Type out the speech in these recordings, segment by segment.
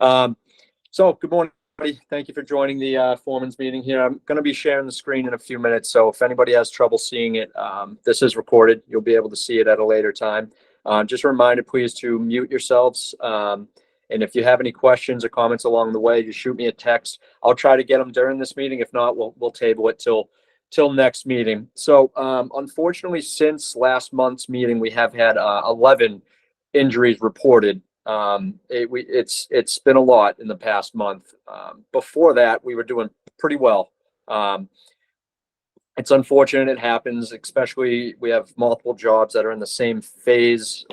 So good morning, everybody. Thank you for joining the Foreman's meeting here. I'm going to be sharing the screen in a few minutes, so if anybody has trouble seeing it, this is recorded. You'll be able to see it at a later time. Just a reminder, please, to mute yourselves. And if you have any questions or comments along the way, just shoot me a text. I'll try to get them during this meeting. If not, we'll table it till next meeting. So unfortunately, since last month's meeting, we have had 11 injuries reported. It's been a lot in the past month. Before that, we were doing pretty well. It's unfortunate it happens, especially we have multiple jobs that are in the same phase.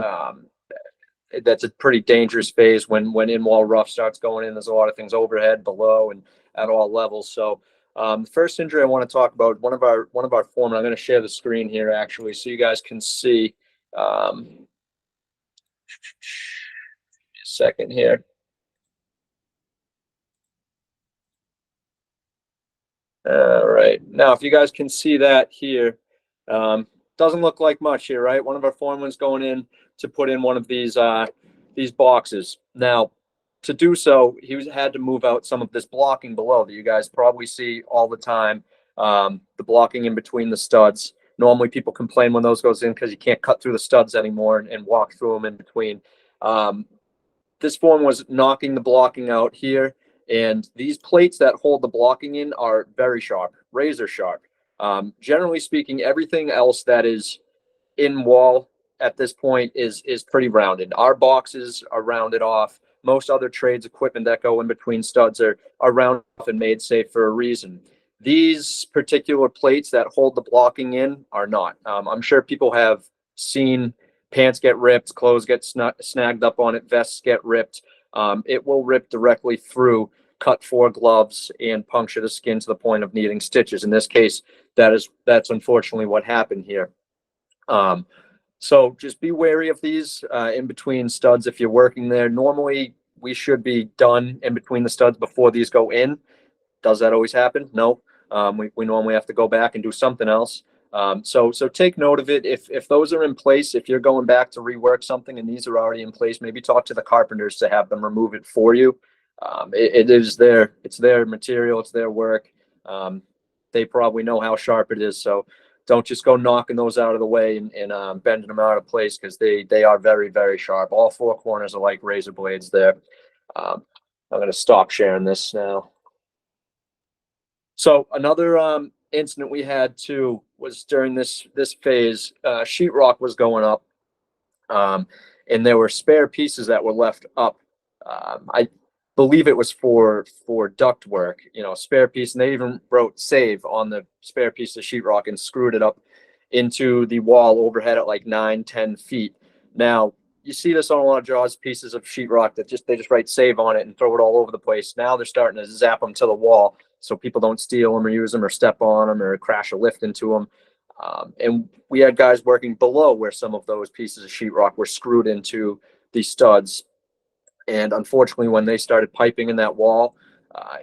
That's a pretty dangerous phase when in-wall rough starts going in. There's a lot of things overhead, below, and at all levels. So the first injury I want to talk about, one of our foremen. I'm going to share the screen here actually, so you guys can see. A second here. All right. Now, if you guys can see that here, doesn't look like much here, right? One of our foremen's going in to put in one of these boxes. Now, to do so, he had to move out some of this blocking below that you guys probably see all the time. The blocking in between the studs. Normally, people complain when those goes in because you can't cut through the studs anymore and walk through them in between. This foreman was knocking the blocking out here. And these plates that hold the blocking in are very sharp, razor sharp. Generally speaking, everything else that is in wall at this point is pretty rounded. Our boxes are rounded off. Most other trades equipment that go in between studs are rounded off and made safe for a reason. These particular plates that hold the blocking in are not. I'm sure people have seen pants get ripped, clothes get snagged up on it, vests get ripped. It will rip directly through, cut 4 gloves, and puncture the skin to the point of needing stitches. In this case, that's unfortunately what happened here. So just be wary of these in between studs if you're working there. Normally, we should be done in between the studs before these go in. Does that always happen? No. We normally have to go back and do something else. So take note of it. If those are in place, if you're going back to rework something and these are already in place, maybe talk to the carpenters to have them remove it for you. It's their material, it's their work. They probably know how sharp it is. So don't just go knocking those out of the way and bending them out of place, because they are very, very sharp. All 4 corners are like razor blades there. I'm going to stop sharing this now. So another incident we had too was during this phase. Sheetrock was going up, and there were spare pieces that were left up. I believe it was for duct work, spare piece, and they even wrote "save" on the spare piece of sheetrock and screwed it up into the wall overhead at like 9-10 feet. Now, you see this on a lot of jobs, pieces of sheetrock that they just write "save" on it and throw it all over the place. Now they're starting to zap them to the wall so people don't steal them or use them or step on them or crash a lift into them. And we had guys working below where some of those pieces of sheetrock were screwed into the studs. And unfortunately, when they started piping in that wall,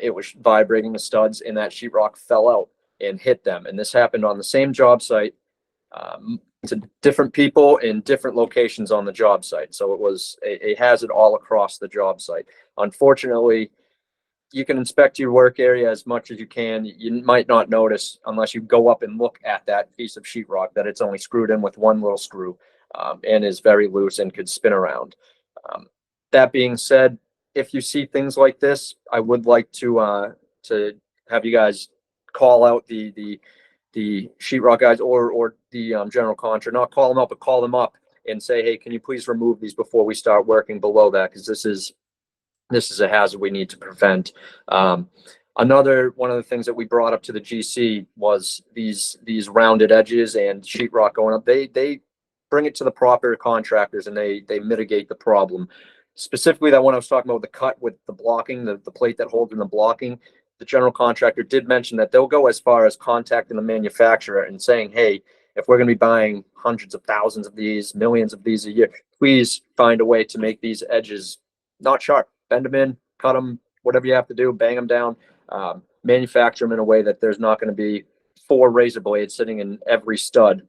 it was vibrating the studs, and that sheetrock fell out and hit them. And this happened on the same job site to different people in different locations on the job site. So it was a hazard all across the job site. Unfortunately, you can inspect your work area as much as you can. You might not notice unless you go up and look at that piece of sheetrock that it's only screwed in with one little screw and is very loose and could spin around. That being said, if you see things like this, I would like to have you guys call out the sheetrock guys or the general contractor. Not call them up, but call them up and say, hey, can you please remove these before we start working below that? Because this is a hazard we need to prevent. Another one of the things that we brought up to the GC was these rounded edges and sheetrock going up. They bring it to the proper contractors and they mitigate the problem. Specifically, that one I was talking about, the cut with the blocking, the plate that holds in the blocking, the general contractor did mention that they'll go as far as contacting the manufacturer and saying, hey, if we're going to be buying hundreds of thousands of these, millions of these a year, please find a way to make these edges not sharp. Bend them in, cut them, whatever you have to do, bang them down, manufacture them in a way that there's not going to be 4 razor blades sitting in every stud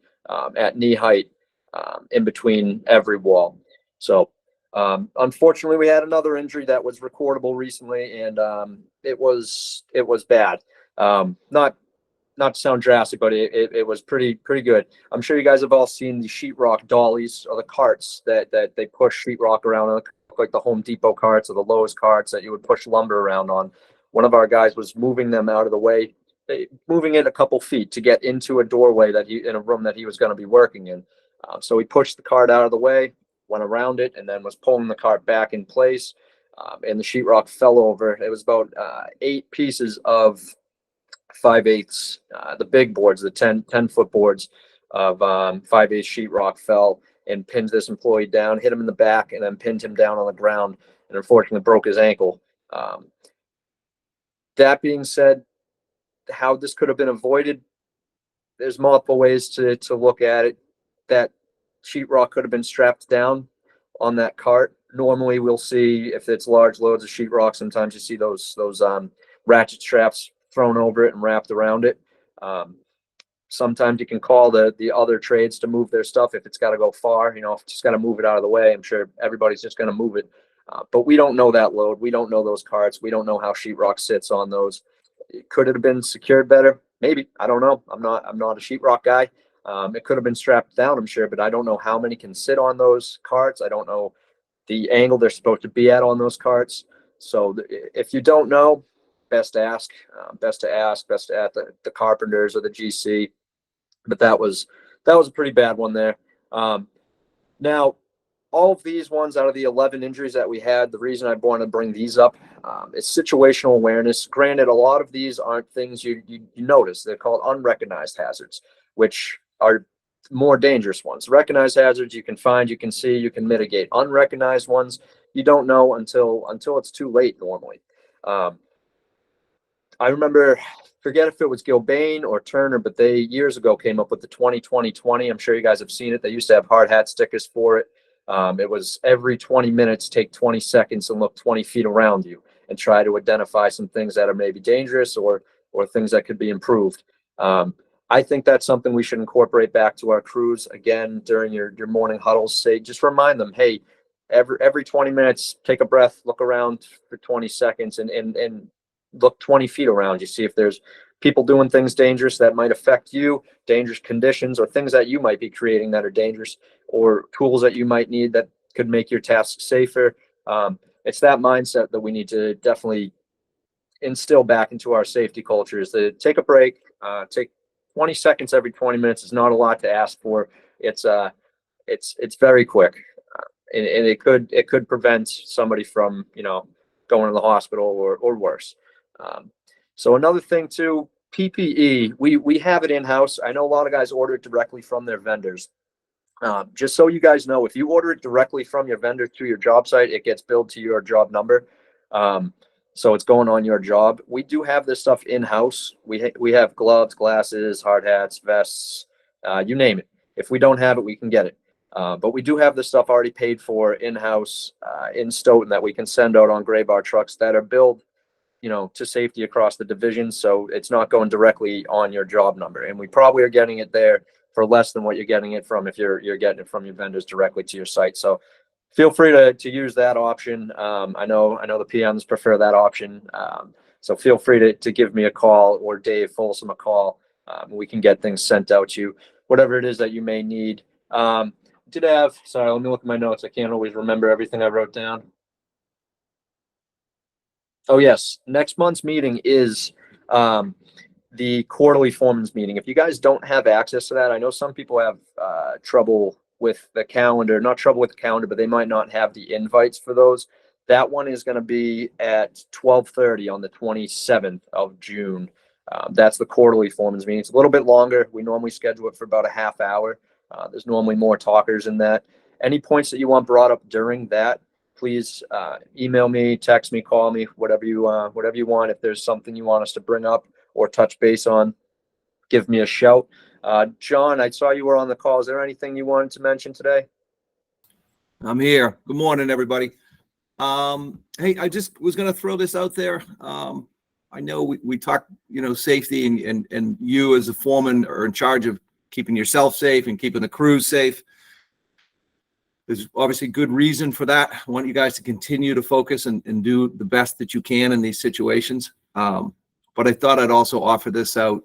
at knee height in between every wall. So Unfortunately, we had another injury that was recordable recently, and it was bad. Not to sound drastic, but it was pretty good. I'm sure you guys have all seen the sheetrock dollies or the carts that they push sheetrock around, like the Home Depot carts or the Lowe's carts that you would push lumber around on. One of our guys was moving them out of the way, moving it a couple feet to get into a doorway in a room that he was going to be working in. So he pushed the cart out of the way, went around it, and then was pulling the cart back in place. And the sheetrock fell over. It was about 8 pieces of 5/8, the big boards, the 10-foot boards of 5/8 sheetrock fell and pinned this employee down, hit him in the back, and then pinned him down on the ground, and unfortunately broke his ankle. That being said, how this could have been avoided, there's multiple ways to look at it. That sheetrock could have been strapped down on that cart. Normally, we'll see if it's large loads of sheetrock. Sometimes you see those ratchet straps thrown over it and wrapped around it. Sometimes you can call the other trades to move their stuff if it's got to go far. If you just got to move it out of the way, I'm sure everybody's just going to move it. But we don't know that load. We don't know those carts. We don't know how sheetrock sits on those. Could it have been secured better? Maybe. I don't know. I'm not a sheetrock guy. It could have been strapped down, I'm sure, but I don't know how many can sit on those carts. I don't know the angle they're supposed to be at on those carts. So if you don't know, best to ask the carpenters or the GC. But that was a pretty bad one there. Now, all of these ones out of the 11 injuries that we had, the reason I want to bring these up is situational awareness. Granted, a lot of these aren't things you notice. They're called unrecognized hazards, which are more dangerous ones. Recognized hazards you can find, you can see, you can mitigate. Unrecognized ones you don't know until it's too late normally. I remember, forget if it was Gilbane or Turner, but they years ago came up with the 20-20-20. I'm sure you guys have seen it. They used to have hard hat stickers for it. It was every 20 minutes, take 20 seconds and look 20 feet around you and try to identify some things that are maybe dangerous or things that could be improved. I think that's something we should incorporate back to our crews again during your morning huddles. Say, just remind them, hey, every 20 minutes, take a breath, look around for 20 seconds and look 20 feet around you. See if there's people doing things dangerous that might affect you, dangerous conditions, or things that you might be creating that are dangerous, or tools that you might need that could make your tasks safer. It's that mindset that we need to definitely instill back into our safety culture, is to take a break, take 20 seconds every 20 minutes is not a lot to ask for. It's very quick. And it could prevent somebody from, going to the hospital or worse. So another thing too, PPE, we have it in-house. I know a lot of guys order it directly from their vendors. Just so you guys know, if you order it directly from your vendor to your job site, it gets billed to your job number. So it's going on your job. We do have this stuff in-house. We have gloves, glasses, hard hats, vests, you name it. If we don't have it, we can get it. But we do have this stuff already paid for in-house in Stoughton that we can send out on gray bar trucks that are billed, to safety across the division. So it's not going directly on your job number. And we probably are getting it there for less than what you're getting it from if you're getting it from your vendors directly to your site. So feel free to use that option. I know the PMs prefer that option. So feel free to give me a call or Dave Folsom a call. We can get things sent out to you, whatever it is that you may need. Sorry, let me look at my notes. I can't always remember everything I wrote down. Oh, yes. Next month's meeting is the quarterly foreman's meeting. If you guys don't have access to that, I know some people have trouble with the calendar, not trouble with the calendar, but they might not have the invites for those. That one is going to be at 12:30 on the 27th of June. That's the quarterly foreman's meeting. It's a little bit longer. We normally schedule it for about a half hour. There's normally more talkers in that. Any points that you want brought up during that, please email me, text me, call me, whatever you want. If there's something you want us to bring up or touch base on, give me a shout. John, I saw you were on the call. Is there anything you wanted to mention today? I'm here. Good morning, everybody. Hey, I just was going to throw this out there. I know we talk, safety, and you as a foreman are in charge of keeping yourself safe and keeping the crews safe. There's obviously good reason for that. I want you guys to continue to focus and do the best that you can in these situations. But I thought I'd also offer this out.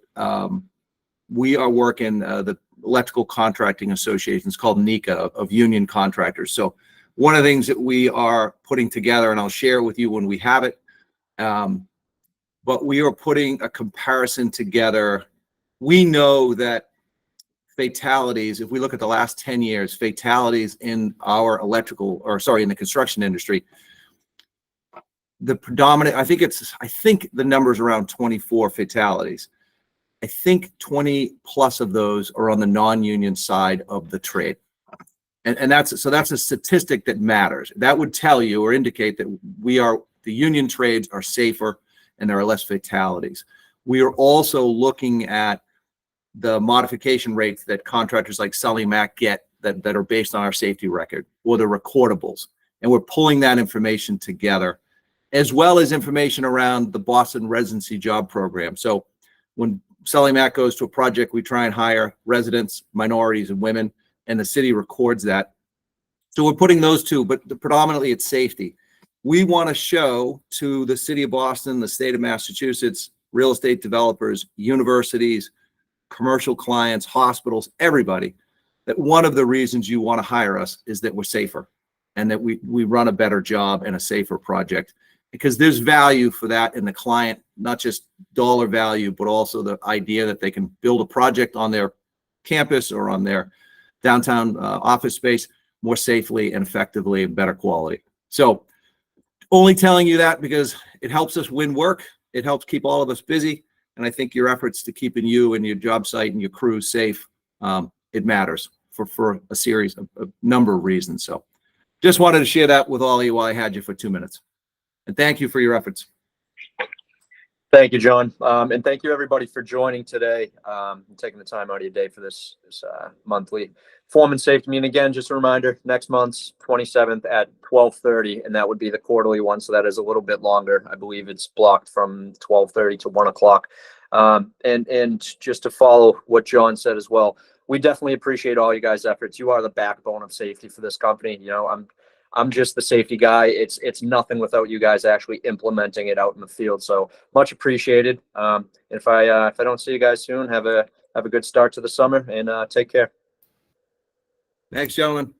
We are working the Electrical Contracting Association. It's called NECA, of union contractors. So one of the things that we are putting together, and I'll share with you when we have it, but we are putting a comparison together. We know that fatalities, if we look at the last 10 years, fatalities in our in the construction industry, the predominant, I think the number's around 24 fatalities. I think 20 plus of those are on the non-union side of the trade. And that's a statistic that matters. That would tell you or indicate that the union trades are safer and there are less fatalities. We are also looking at the modification rates that contractors like Sully Mac get that are based on our safety record, or the recordables. And we're pulling that information together, as well as information around the Boston Residency Job Program. So when Sully Mac goes to a project, we try and hire residents, minorities, and women, and the city records that. So we're putting those two, but predominantly it's safety. We want to show to the city of Boston, the state of Massachusetts, real estate developers, universities, commercial clients, hospitals, everybody, that one of the reasons you want to hire us is that we're safer and that we run a better job and a safer project, because there's value for that in the client, not just dollar value, but also the idea that they can build a project on their campus or on their downtown office space more safely and effectively and better quality. So only telling you that because it helps us win work. It helps keep all of us busy. And I think your efforts to keeping you and your job site and your crew safe, it matters for a series of a number of reasons. So just wanted to share that with all of you while I had you for 2 minutes. And thank you for your efforts. Thank you, John. And thank you, everybody, for joining today and taking the time out of your day for this monthly Foreman Safety meeting. Again, just a reminder, next month's 27th at 12:30, and that would be the quarterly one. So that is a little bit longer. I believe it's blocked from 12:30 to 1 o'clock. And just to follow what John said as well, we definitely appreciate all you guys' efforts. You are the backbone of safety for this company. You know, I'm just the safety guy. It's nothing without you guys actually implementing it out in the field. So much appreciated. If I don't see you guys soon, have a good start to the summer and take care. Thanks, gentlemen.